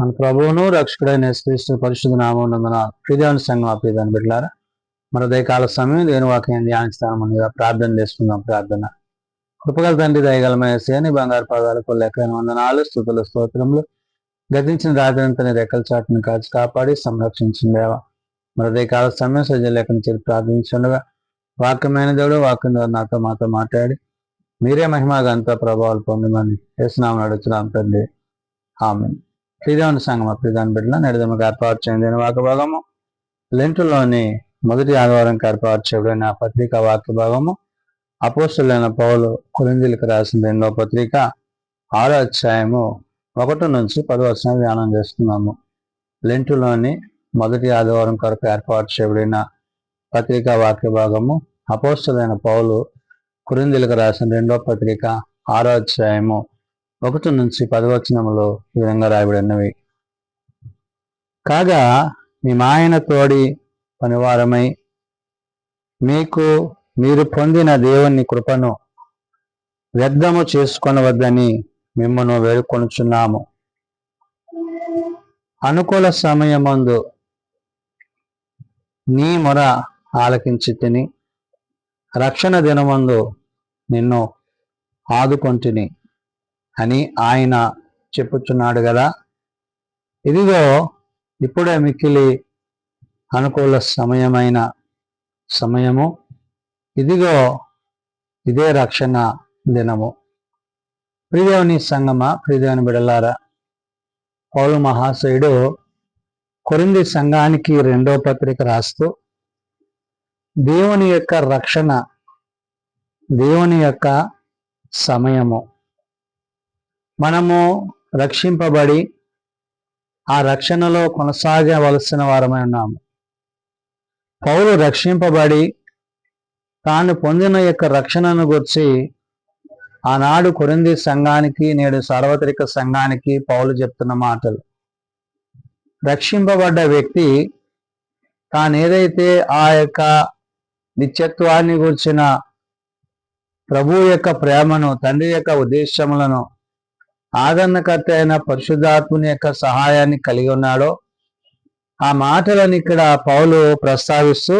మన ప్రభువును రక్షకుడైన యేసుక్రీస్తు పరిశుద్ధ నామమునందున ప్రియదేవుని సంఘం ప్రియదాన్ని బిడ్డలారా మన ఉదయకాల సమయం దేని వాక్యం ధ్యానిస్తాను ముందుగా ప్రార్థన చేసుకుందాం. ప్రార్థన. కృపగల తండ్రి దయగలమైన సేని బంగారు పాదాలకు లెక్కైన వందనాలు స్తుతులు స్తోత్రములు. గతించిన రాత్రంతని రెక్కల చాటును కాచి కాపాడి సంరక్షించిందేవా మన ఉదయకాల సమయం సజ్జలేఖను చేరి ప్రార్థించుండగా వాక్యమైన దేవుడు వాక్యం ద్వారా నాతో మాతో మాట్లాడి మీరే మహిమ గంత ప్రభావాలు పొందమని యేసునామమున అడుగుతున్నాం తండ్రి. ఆమేన్. ప్రియదేవుని సంఘం ప్రియదాన్ని బిడ్డల నేడుదమ్మకు ఏర్పాటు చెందిన వాక్య భాగము లెంటులోని మొదటి ఆదివారం ఏర్పాటు చేయబడిన పత్రిక వాక్య భాగము అపోస్తలుడైన పౌలు కొరింథీయులకు రాసిన 2వ పత్రిక 6వ అధ్యాయము 1 నుంచి 10 వచనాలు ధ్యానం చేస్తున్నాము. లెంటులోని మొదటి ఆదివారం కొరకు ఏర్పాటు చేయబడిన పత్రిక వాక్య భాగము అపోస్తలుడైన పౌలు కొరింథీయులకు రాసిన 2వ పత్రిక 6వ అధ్యాయము 1 నుంచి 10 వచనములు ఈ విధంగా రాయబడినవి. కాగా మీ మాయన తోడి పనివారమై మీరు పొందిన దేవుని కృపను వ్యర్థము చేసుకొనవద్దని మిమ్మను వేడుకొనుచున్నాము. అనుకూల సమయమందు నీ మొర ఆలకించి తిని రక్షణ దినమందు నిన్ను ఆదుకొంటిని అని ఆయన చెప్పుచున్నాడు కదా. ఇదిగో ఇప్పుడే మిక్కిలి అనుకూల సమయము, ఇదిగో ఇదే రక్షణ దినము. ప్రియదేవుని సంగమా ప్రియదేవుని బిడలారా, పౌలు మహాశయుడు కొరింథీ సంఘానికి 2వ పత్రిక రాస్తూ దేవుని యొక్క రక్షణ, దేవుని యొక్క సమయము, మనము రక్షింపబడి ఆ రక్షణలో కొనసాగవలసిన వారమై ఉన్నాము. పౌలు రక్షింపబడి తాను పొందిన యొక్క రక్షణను గురించి ఆనాడు కొరింథీ సంఘానికి, నేడు సార్వత్రిక సంఘానికి పౌలు చెప్తున్న మాటలు. రక్షింపబడ్డ వ్యక్తి తాను ఏదైతే ఆ యొక్క నిత్యత్వాన్ని గురించిన ప్రభు యొక్క ప్రేమను, తండ్రి యొక్క ఉద్దేశములను, ఆదరణకర్త అయిన పరిశుద్ధాత్ముని యొక్క సహాయాన్ని కలిగి ఉన్నాడో ఆ మాటలను ఇక్కడ పౌలు ప్రస్తావిస్తూ,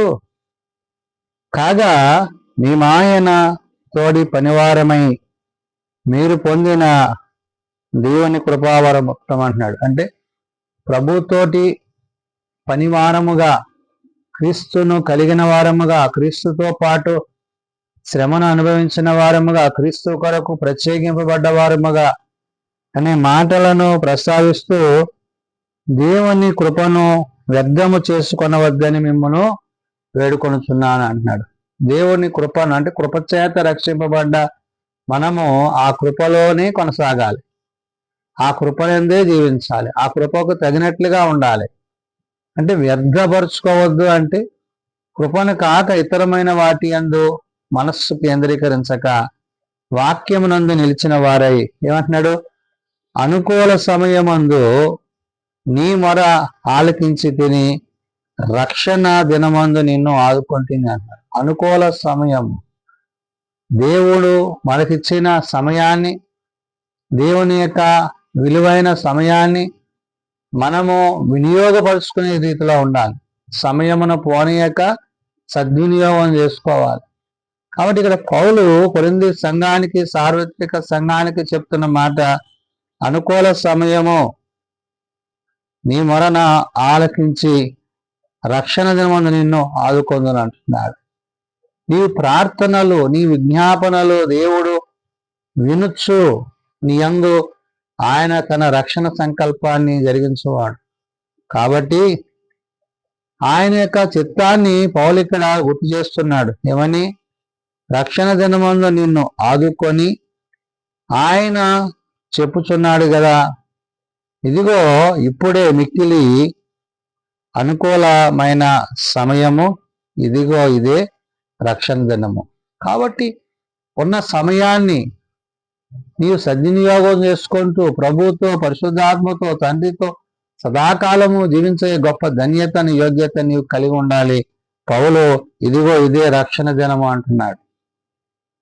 కాగా మీ మాయన తోడి పనివారమై మీరు పొందిన దేవుని కృపావరం అంటున్నాడు. అంటే ప్రభుతోటి పనివారముగా, క్రీస్తును కలిగిన వారముగా, క్రీస్తుతో పాటు శ్రమను అనుభవించిన వారముగా, క్రీస్తు కొరకు ప్రత్యేకింపబడ్డ వారముగా అనే మాటలను ప్రస్తావిస్తూ దేవుని కృపను వ్యర్థము చేసుకొనవద్దని మిమ్మను వేడుకొనుచున్నాను అంటున్నాడు. దేవుని కృపను అంటే కృపచేత రక్షింపబడ్డ మనము ఆ కృపలోనే కొనసాగాలి, ఆ కృపనందే జీవించాలి, ఆ కృపకు తగినట్లుగా ఉండాలి. అంటే వ్యర్థపరుచుకోవద్దు అంటే కృపను కాక ఇతరమైన వాటి యందు మనస్సు కేంద్రీకరించక వాక్యమునందు నిలిచిన వారై ఏమంటున్నాడు, అనుకూల సమయమందు నీ మొర ఆలకించి తిని రక్షణ దినమందు నిన్ను ఆదుకొంటిని అంటారు. అనుకూల సమయం, దేవుడు మనకిచ్చిన సమయాన్ని, దేవుని యొక్క విలువైన సమయాన్ని మనము వినియోగపరుచుకునే రీతిలో ఉండాలి. సమయమును పోనీయక సద్వినియోగం చేసుకోవాలి. కాబట్టి ఇక్కడ పౌలు కొరింథీ సంఘానికి, సార్వత్రిక సంఘానికి చెప్తున్న మాట, అనుకూల సమయము నీ మొరన ఆలకించి రక్షణ దినమందు నిన్ను ఆదుకొందును అంటున్నాడు. నీ ప్రార్థనలు, నీ విజ్ఞాపనలు దేవుడు వినుచు నీ యందు ఆయన తన రక్షణ సంకల్పాన్ని జరిగించేవాడు. కాబట్టి ఆయన యొక్క చిత్తాన్ని పౌలు ఇక్కడ గుర్తు చేస్తున్నాడు. ఏమని? రక్షణ దినమందు నిన్ను ఆదుకొని ఆయన చెప్పుచున్నాడు కదా, ఇదిగో ఇప్పుడే మిక్కిలి అనుకూలమైన సమయము, ఇదిగో ఇదే రక్షణ దినము. కాబట్టి ఉన్న సమయాన్ని నీవు సద్వినియోగం చేసుకుంటూ ప్రభుతో, పరిశుద్ధాత్మతో, తండ్రితో సదాకాలము జీవించే గొప్ప ధన్యతను, యోగ్యత నీవు కలిగి ఉండాలి. పౌలు ఇదిగో ఇదే రక్షణ దినము అంటున్నాడు.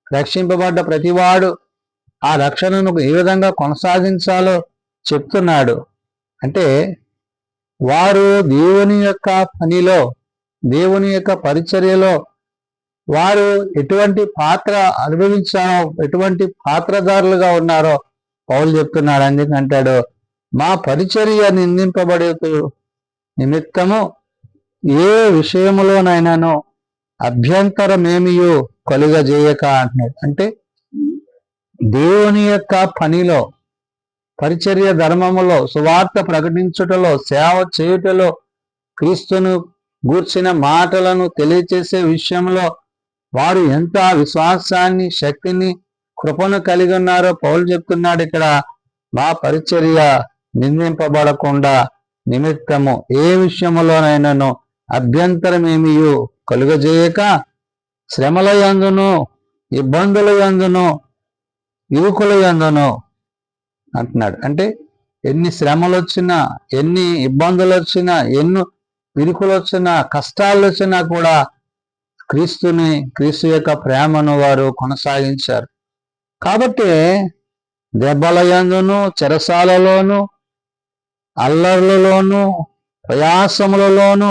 రక్షింపబడ్డ ప్రతివాడు ఆ రక్షణను ఏ విధంగా కొనసాగించాలో చెప్తున్నాడు. అంటే వారు దేవుని యొక్క పనిలో, దేవుని యొక్క పరిచర్యలో వారు ఎటువంటి పాత్ర అనుభవించారో, ఎటువంటి పాత్రదారులుగా ఉన్నారో పౌలు చెప్తున్నాడు. అందుకంటాడు, మా పరిచర్య నిందింపబడే నిమిత్తము ఏ విషయములోనైనాను అభ్యంతరమేమియో కలుగజేయక అంటున్నాడు. అంటే దేవుని యొక్క పనిలో, పరిచర్య ధర్మములో, సువార్త ప్రకటించుటలో, సేవ చేయుటలో, క్రీస్తును గూర్చిన మాటలను తెలియచేసే విషయంలో వారు ఎంత విశ్వాసాన్ని, శక్తిని, కృపను కలిగి ఉన్నారో పౌలు చెప్తున్నాడు ఇక్కడ. మా పరిచర్య నిందింపబడకుండా నిమిత్తము ఏ విషయములోనైనాను అభ్యంతరమేమియు కలుగజేయక శ్రమల యందును, ఇబ్బందుల యందును, ఇరుకుల యందును అంటున్నాడు. అంటే ఎన్ని శ్రమలు వచ్చినా, ఎన్ని ఇబ్బందులు వచ్చినా, ఎన్ని ఇరుకులు వచ్చినా, కష్టాలు వచ్చినా కూడా క్రీస్తు యొక్క ప్రేమను వారు కొనసాగించారు. కాబట్టి దెబ్బల యందును, చెరసాలలోను, అల్లర్లలోను, ప్రయాసములలోను,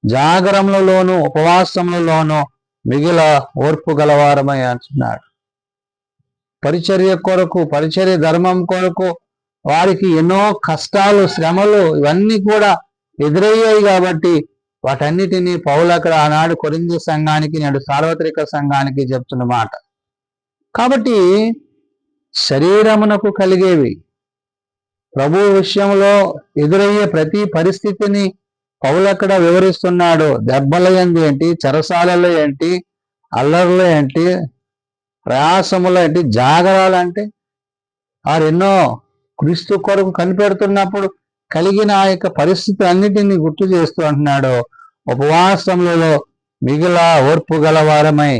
జాగరములలోను, ఉపవాసములలోను మిగిల ఓర్పు గలవారమై అంటున్నాడు. పరిచర్య కొరకు, పరిచర్య ధర్మం కొరకు వారికి ఎన్నో కష్టాలు, శ్రమలు ఇవన్నీ కూడా ఎదురయ్యాయి. కాబట్టి వాటన్నిటినీ పౌలు అక్కడ ఆనాడు కొరింథీ సంఘానికి, నేడు సార్వత్రిక సంఘానికి చెప్తున్న మాట. కాబట్టి శరీరమునకు కలిగేవి, ప్రభు విషయంలో ఎదురయ్యే ప్రతి పరిస్థితిని పౌలు అక్కడ వివరిస్తున్నాడు. దెబ్బల యందు ఏంటి, చెరసాలలో ఏంటి, అల్లర్లు ఏంటి, ప్రయాసములు ఏంటి, జాగరాలు అంటే వారు ఎన్నో క్రీస్తు కొరకు కనిపెడుతున్నప్పుడు కలిగిన ఆ యొక్క పరిస్థితి అన్నిటినీ గుర్తు చేస్తూ అంటున్నాడు. ఉపవాసములలో మిగిల ఓర్పు గలవారమై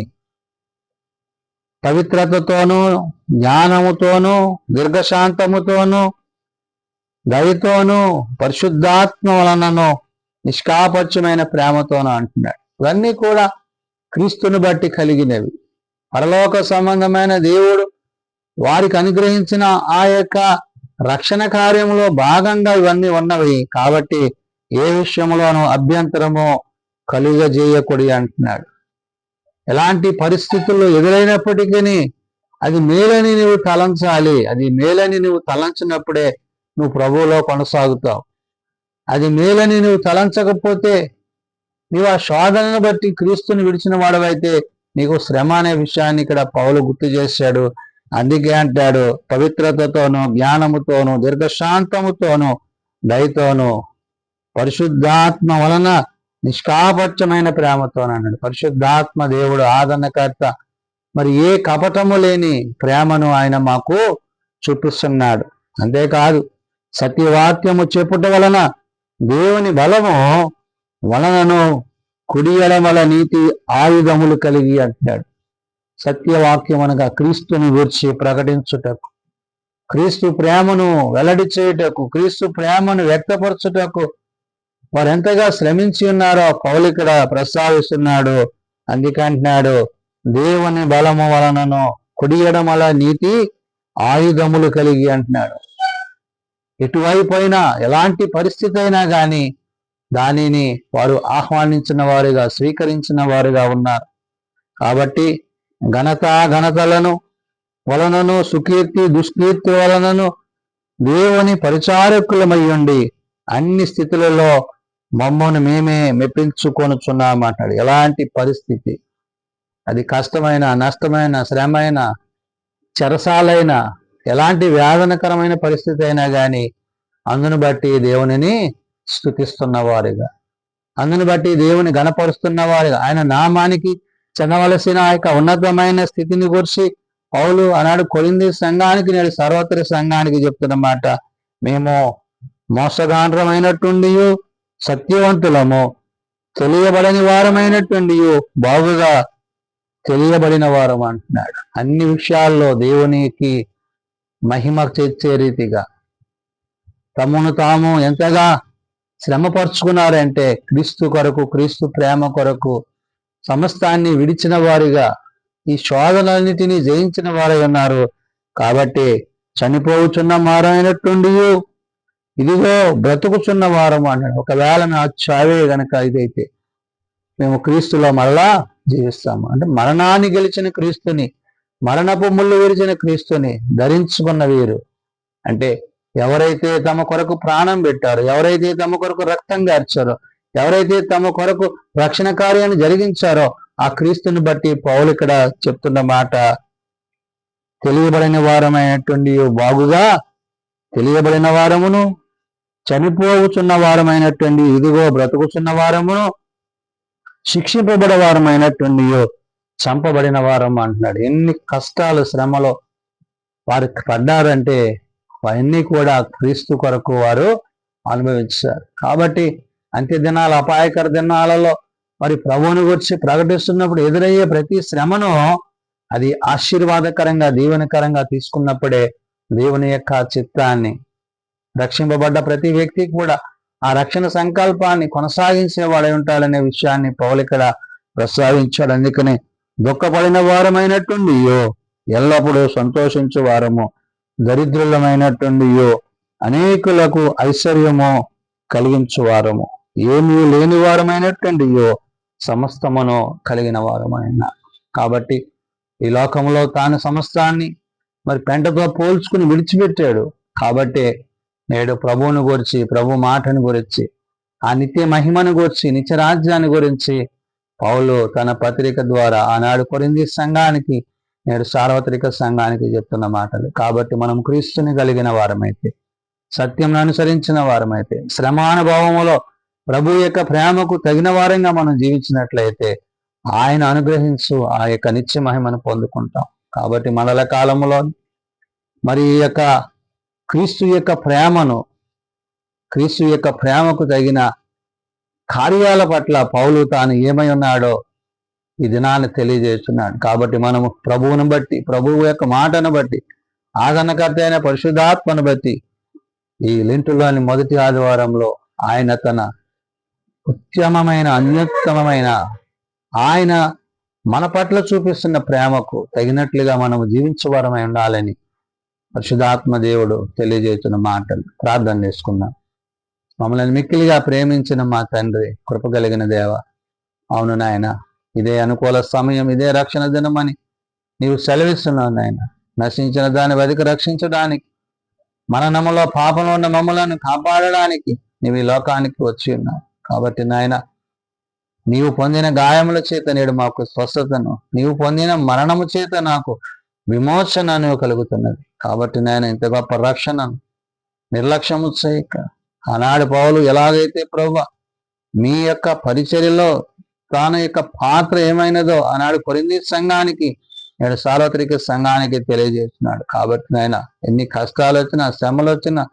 పవిత్రతతోనూ, జ్ఞానముతోనూ, దీర్ఘశాంతముతోనూ, దయతోనూ, పరిశుద్ధాత్మ వలనను, నిష్కాపక్షమైన ప్రేమతోనూ అంటున్నాడు. ఇవన్నీ కూడా క్రీస్తుని బట్టి కలిగినవి. పరలోక సంబంధమైన దేవుడు వారికి అనుగ్రహించిన ఆ యొక్క రక్షణ కార్యంలో భాగంగా ఇవన్నీ ఉన్నవి. కాబట్టి ఏ విషయంలోనూ అభ్యంతరము కలుగజేయకూడదు అంటున్నాడు. ఎలాంటి పరిస్థితుల్లో ఎదురైనప్పటికీ అది మేలని నువ్వు తలంచాలి. అది మేలని నువ్వు తలంచినప్పుడే నువ్వు ప్రభువులో కొనసాగుతావు. అది మేలని నువ్వు తలంచకపోతే నీవు ఆ శోధనను బట్టి క్రీస్తుని విడిచిన వాడవైతే నీకు శ్రమ అనే విషయాన్ని ఇక్కడ పౌలు గుర్తు చేశాడు. అందుకే అంటాడు, పవిత్రతతోనూ, జ్ఞానముతోనూ, దీర్ఘశాంతముతోనూ, దయతోనూ, పరిశుద్ధాత్మ వలన నిష్కాపక్షమైన ప్రేమతోనూ అన్నాడు. పరిశుద్ధాత్మ దేవుడు ఆదరణకర్త. మరి ఏ కపటము లేని ప్రేమను ఆయన మాకు చూపిస్తున్నాడు. అంతేకాదు, సత్యవాక్యము చెప్పుట వలన దేవుని బలము వలనను కుడి ఎడమల నీతి ఆయుధములు కలిగి అంటున్నాడు. సత్యవాక్యం అనగా క్రీస్తుని గూర్చి ప్రకటించుటకు, క్రీస్తు ప్రేమను వెల్లడి చేయుటకు, క్రీస్తు ప్రేమను వ్యక్తపరచుటకు వారు ఎంతగా శ్రమించి ఉన్నారో పౌలు ఇక్కడ ప్రస్తావిస్తున్నాడు. అందుకంటున్నాడు, దేవుని బలము వలనను కుడి ఎడమల నీతి ఆయుధములు కలిగి అంటున్నాడు. ఎటువైపోయినా ఎలాంటి పరిస్థితి అయినా కానీ దానిని వారు ఆహ్వానించిన వారుగా, స్వీకరించిన వారుగా ఉన్నారు. కాబట్టి ఘనతలను వలనను, సుకీర్తి దుష్కీర్తి వలనను దేవుని పరిచారకులమయ్యుండి అన్ని స్థితులలో మమ్మను మేమే మెప్పించుకొనుచున్నామంటాడు. ఎలాంటి పరిస్థితి, అది కష్టమైన, నష్టమైన, శ్రమైన, చెరసాలైన, ఎలాంటి వేదనకరమైన పరిస్థితి అయినా కానీ అందును బట్టి దేవునిని స్తుతిస్తున్న వారుగా, అందును బట్టి దేవుని గణపరుస్తున్న వారుగా, ఆయన నామానికి చెందవలసిన ఆ యొక్క ఉన్నతమైన స్థితిని గురించి పౌలు ఆనాడు కొరింథీ సంఘానికి, నేడు సర్వత్ర సంఘానికి చెప్తున్నమాట. మేము మోసగాండ్రమైనట్టుండి సత్యవంతులము, తెలియబడని వారమైనట్టుండి బాగుగా తెలియబడిన వారం అంటున్నాడు. అన్ని విషయాల్లో దేవునికి మహిమ తెచ్చే రీతిగా తమను తాము ఎంతగా శ్రమపరుచుకున్నారంటే క్రీస్తు కొరకు, క్రీస్తు ప్రేమ కొరకు సమస్తాన్ని విడిచిన వారిగా, ఈ శోధనలన్నిటినీ జయించిన వారై ఉన్నారు. కాబట్టి చనిపోవుచున్న మారైనట్టుండి ఇదిగో బ్రతుకుచున్న వారము అన్నాడు. ఒకవేళ నా చావే గనక ఇదైతే మేము క్రీస్తులో మరలా జీవిస్తాము. అంటే మరణాన్ని గెలిచిన క్రీస్తుని, మరణపు ముళ్ళు విరిచిన క్రీస్తుని ధరించుకున్న వీరు, అంటే ఎవరైతే తమ కొరకు ప్రాణం పెట్టారో, ఎవరైతే తమ కొరకు రక్తం గార్చారో, ఎవరైతే తమ కొరకు రక్షణ కార్యాన్ని జరిగించారో ఆ క్రీస్తుని బట్టి పౌలు ఇక్కడ చెప్తున్న మాట, తెలియబడిన వారమైనటువంటి బాగుగా తెలియబడిన వారమును, చనిపోవుచున్న వారమైనటువంటి ఇదిగో బ్రతుకుచున్న వారమును, శిక్షింపబడ వారమైనటువంటి చంపబడిన వారం అంటున్నాడు. ఎన్ని కష్టాలు శ్రమలో వారికి పడ్డారంటే అవన్నీ కూడా క్రీస్తు కొరకు వారు అనుభవించారు. కాబట్టి అంత్య దినాలు, అపాయకర దినాలలో మరి ప్రభువుని గురించి ప్రకటిస్తున్నప్పుడు ఎదురయ్యే ప్రతి శ్రమను అది ఆశీర్వాదకరంగా, దీవెనకరంగా తీసుకున్నప్పుడే దేవుని యొక్క చిత్తాన్ని, రక్షింపబడ్డ ప్రతి వ్యక్తి కూడా ఆ రక్షణ సంకల్పాన్ని కొనసాగించేవాడై ఉంటాడనే విషయాన్ని పౌలు ఇక్కడ ప్రస్తావించాడు. అందుకని దుఃఖపడిన వారమైనటువంటి ఎల్లప్పుడూ సంతోషించు వారము, దరిద్రులమైనటువంటి అనేకులకు ఐశ్వర్యము కలిగించు వారము, ఏమీ లేని వారమైనటువంటి సమస్తమును కలిగిన వారమైన. కాబట్టి ఈ లోకంలో తాను సమస్తాన్ని మరి పెంటతో పోల్చుకుని విడిచిపెట్టాడు. కాబట్టి నేడు ప్రభువుని గురించి, ప్రభు మాటను గురించి, ఆ నిత్య మహిమను గురించి, నిత్య రాజ్యాన్ని గురించి పౌలు తన పత్రిక ద్వారా ఆనాడు కొరింథీ సంఘానికి, నేడు సార్వత్రిక సంఘానికి చెప్తున్న మాటలు. కాబట్టి మనం క్రీస్తుని కలిగిన వారమైతే, సత్యం అనుసరించిన వారమైతే, శ్రమానుభవములో ప్రభు యొక్క ప్రేమకు తగిన వారంగా మనం జీవించినట్లయితే ఆయన అనుగ్రహించు ఆ యొక్క నిత్య మహిమను పొందుకుంటాం. కాబట్టి మనల కాలంలో మరి ఈ యొక్క క్రీస్తు యొక్క ప్రేమను, క్రీస్తు యొక్క ప్రేమకు తగిన కార్యాల పట్ల పౌలు తాను ఏమై ఉన్నాడో ఈ దినాన్ని తెలియజేస్తున్నాడు. కాబట్టి మనము ప్రభువును బట్టి, ప్రభువు యొక్క మాటను బట్టి, ఆదరణకర్త అయిన పరిశుద్ధాత్మను బట్టి ఈ లెంటులోని మొదటి ఆదివారంలో ఆయన తన ఉత్తమమైన, అత్యుత్తమమైన ఆయన మన పట్ల చూపిస్తున్న ప్రేమకు తగినట్లుగా మనము జీవించవరమై ఉండాలని పరిశుద్ధాత్మ దేవుడు తెలియజేస్తున్న మాటలు ప్రార్థన చేసుకున్నాం. మమ్మల్ని మిక్కిలిగా ప్రేమించిన మా తండ్రి, కృప కలిగిన దేవ, అవును నాయన, ఇదే అనుకూల సమయం, ఇదే రక్షణ దినమని నీవు సెలవిస్తున్నావు నాయన. నశించిన దాన్ని వెతికి రక్షించడానికి, మరణములో పాపంలో ఉన్న మమ్మలను కాపాడడానికి నీవు ఈ లోకానికి వచ్చి ఉన్నావు. కాబట్టి నాయన, నీవు పొందిన గాయముల చేత నేడు మాకు స్వస్థతను, నీవు పొందిన మరణము చేత నాకు విమోచనను కలుగుతున్నది. కాబట్టి నాయన, ఇంత గొప్ప రక్షణను నిర్లక్ష్యము చేయక, ఆనాడు పౌలు ఎలాగైతే ప్రభువా మీ యొక్క పరిచర్యలో తాను యొక్క పాత్ర ఏమైనదో ఆనాడు కొరింథీ సంఘానికి, నేడు సార్వత్రిక సంఘానికి తెలియజేస్తున్నాడు. కాబట్టి నాయన, ఎన్ని కష్టాలు వచ్చినా, శ్రమలు వచ్చినా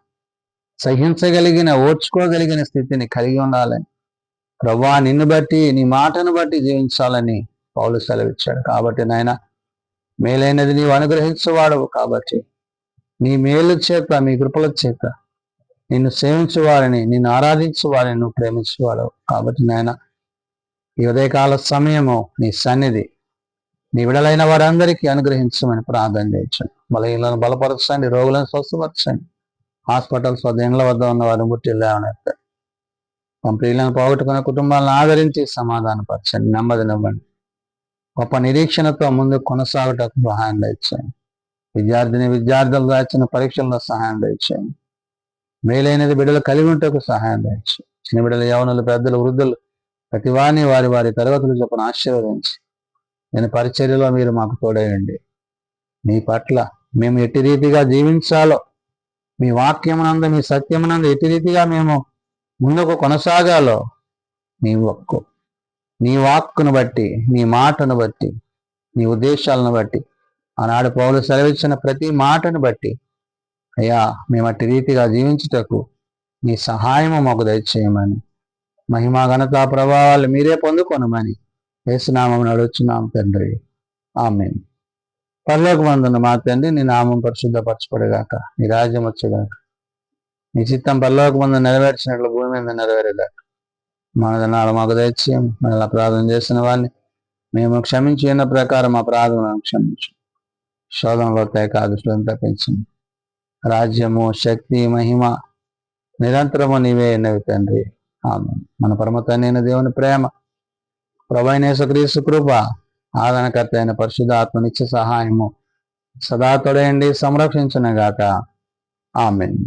సహించగలిగిన, ఓర్చుకోగలిగిన స్థితిని కలిగి ఉండాలని ప్రభువా, నిన్ను బట్టి, నీ మాటను బట్టి జీవించాలని పౌలు సెలవిచ్చాడు. కాబట్టి నాయన, మేలైనది నీవు అనుగ్రహించేవాడవు. కాబట్టి నీ మేలు చేత, మీ కృపల చేత నిన్ను సేవించేవారిని, నిన్ను ఆరాధించేవారిని నువ్వు ప్రేమించేవాడవు. కాబట్టి నాయన, ఈ ఉదయకాల సమయము నీ సన్నిధి నీ విడలైన వారందరికీ అనుగ్రహించమని ప్రార్థన చేయించండి. బలహీనలను బలపరచండి, రోగులను స్వస్థపరచండి, హాస్పిటల్స్ వద్ద, ఇండ్ల వద్ద ఉన్న వారిని ముట్టి లేవనెత్తండి. మా ప్రియులను పోగొట్టుకున్న కుటుంబాలను ఆదరించి సమాధానపరచండి, నెమ్మదినివ్వండి. గొప్ప నిరీక్షణతో ముందు కొనసాగుటకు సహాయం దయచేయండి. విద్యార్థులు రాసిన పరీక్షల్లో సహాయం దయచేయండి. మేలైనది బిడ్డలు కలిగి ఉంటకు సహాయం దయచేయండి. చిన్న బిడ్డలు, యవనులు, పెద్దలు, వృద్ధులు ప్రతి వారిని వారి వారి తరగతులు చొప్పున ఆశీర్వదించి నేను పరిచర్యలో మీరు మాకు తోడేయండి. మీ పట్ల మేము ఎట్టి రీతిగా జీవించాలో, మీ వాక్యమునందు, మీ సత్యమునందు ఎట్టి రీతిగా మేము ముందుకు కొనసాగాలో నీ వాక్కును బట్టి, నీ మాటను బట్టి, నీ ఉద్దేశాలను బట్టి, ఆనాడు పౌలు సెలవిచ్చిన ప్రతి మాటను బట్టి అయ్యా మేము అట్టి రీతిగా జీవించుటకు నీ సహాయము మాకు దయచేయమని, మహిమా ఘనతా ప్రభావాలు మీరే పొందుకొనమని యేసునామమున అడుగుచున్నాం తండ్రి, ఆమేన్. పరలోకమందున్న మా తండ్రి, నీ నామం పరిశుద్ధపరచబడుగాక, నీ రాజ్యం వచ్చుగాక, నీ చిత్తం పరలోకమందు నెరవేర్చినట్లు భూమి మీద నెరవేరేగాక. మన దినాలు మాకు దయచేయం, మనల్ని ప్రార్థన చేసిన వారిని మేము క్షమించి ఉన్న ప్రకారం మా ప్రార్థనలను క్షమించు. శోధనలో తేక దుష్టులను తప్పించండి. రాజ్యము, శక్తి, మహిమ నిరంతరము నీవే ఎన్నవి తండ్రి. ఆమేన్. మన పరమ తండ్రి అయిన దేవుని ప్రేమ, ప్రభువైన యేసుక్రీస్తు కృప, ఆదరణకర్త అయిన పరిశుద్ధాత్మ నిత్య సహాయము సదా తోడయండి సంరక్షించునుగాక. ఆమేన్.